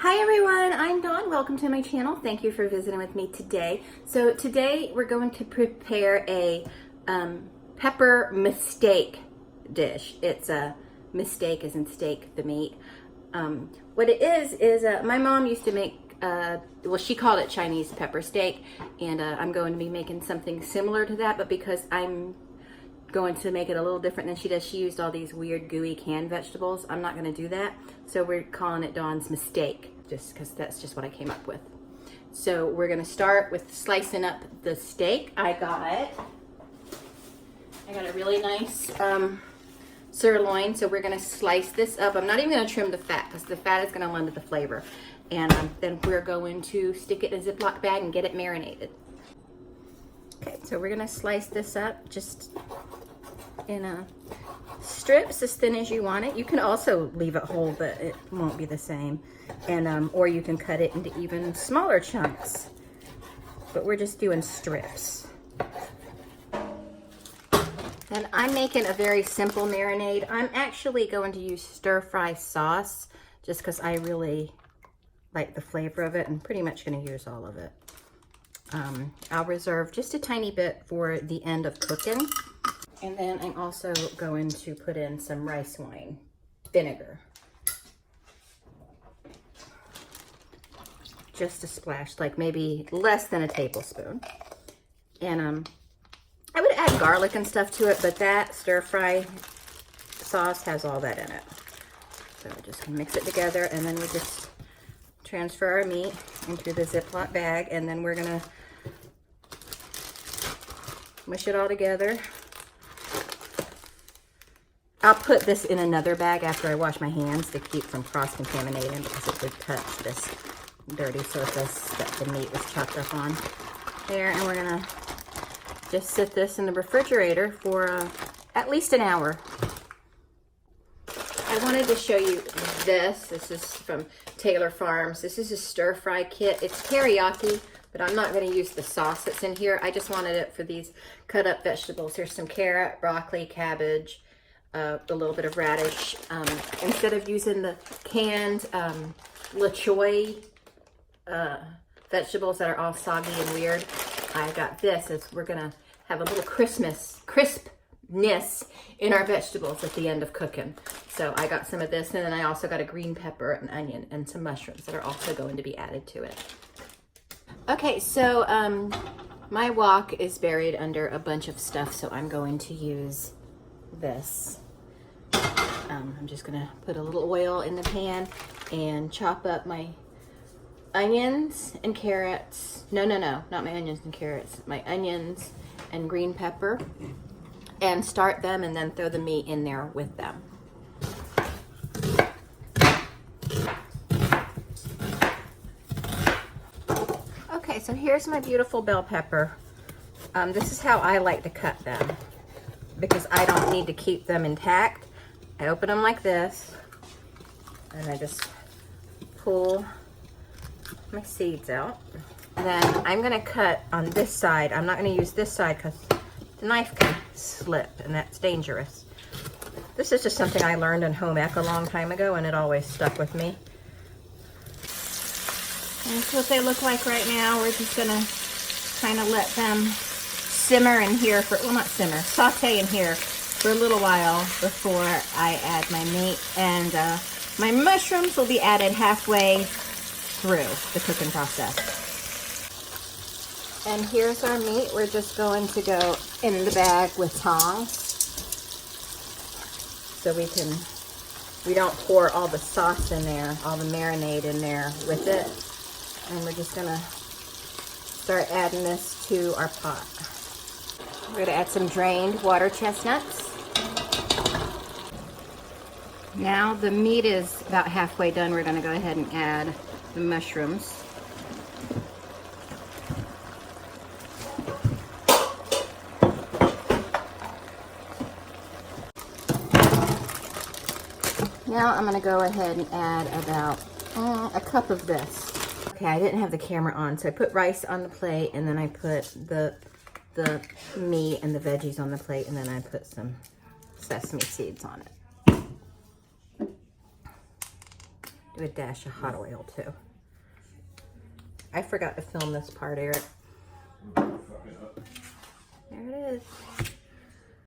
Hi everyone, I'm Dawn. Welcome to my channel. Thank you for visiting with me today. So today we're going to prepare a pepper mistake dish. It's a mistake as in steak, the meat. What it is my mom used to make, well, she called it Chinese pepper steak, and I'm going to be making something similar to that, but because I'm going to make it a little different than she does. She used all these weird gooey canned vegetables. I'm not going to do that. So we're calling it Dawn's mistake, just because that's just what I came up with. So we're going to start with slicing up the steak. I got a really nice sirloin. So we're going to slice this up. I'm not even going to trim the fat because the fat is going to lend to the flavor. And then we're going to stick it in a Ziploc bag and get it marinated. Okay, so we're going to slice this up just in strips as thin as you want it. You can also leave it whole, but it won't be the same. And or you can cut it into even smaller chunks. But we're just doing strips. And I'm making a very simple marinade. I'm actually going to use stir-fry sauce just because I really like the flavor of it. I'm pretty much going to use all of it. I'll reserve just a tiny bit for the end of cooking. And then I'm also going to put in some rice wine vinegar. Just a splash, like maybe less than a tablespoon. And I would add garlic and stuff to it, but that stir-fry sauce has all that in it. So we're just gonna mix it together, and then we just transfer our meat into the Ziploc bag, and then we're gonna mush it all together. I'll put this in another bag after I wash my hands to keep from cross-contaminating because it would touch this dirty surface that the meat was chopped up on there. And we're gonna just sit this in the refrigerator for at least an hour. I wanted to show you this. This is from Taylor Farms. This is a stir-fry kit. It's teriyaki, but I'm not going to use the sauce that's in here. I just wanted it for these cut-up vegetables. There's some carrot, broccoli, cabbage, a little bit of radish. Instead of using the canned la choy vegetables that are all soggy and weird, I got this as we're going to have a little crispness in our vegetables at the end of cooking. So I got some of this, and then I also got a green pepper, an onion, and some mushrooms that are also going to be added to it. Okay, so my wok is buried under a bunch of stuff, so I'm going to use this. I'm just gonna put a little oil in the pan and chop up my onions and carrots. No, not my onions and carrots. My onions and green pepper, and start them and then throw the meat in there with them. Okay, so here's my beautiful bell pepper. This is how I like to cut them because I don't need to keep them intact. I open them like this, and I just pull my seeds out. And then I'm gonna cut on this side. I'm not gonna use this side because the knife can slip, and that's dangerous. This is just something I learned in home ec a long time ago, and it always stuck with me. And that's what they look like right now. We're just gonna kind of let them simmer in here for, well, not simmer, saute in here for a little while before I add my meat. And my mushrooms will be added halfway through the cooking process. And here's our meat. We're just going to go in the bag with tongs so we don't pour all the sauce in there, all the marinade in there with it. And we're just gonna start adding this to our pot. We're gonna add some drained water chestnuts. Now the meat is about halfway done. We're gonna go ahead and add the mushrooms. Now I'm gonna go ahead and add about a cup of this. Okay, I didn't have the camera on, so I put rice on the plate, and then I put the meat and the veggies on the plate, and then I put some sesame seeds on it. and a dash of hot oil too. I forgot to film this part, Eric. There it is.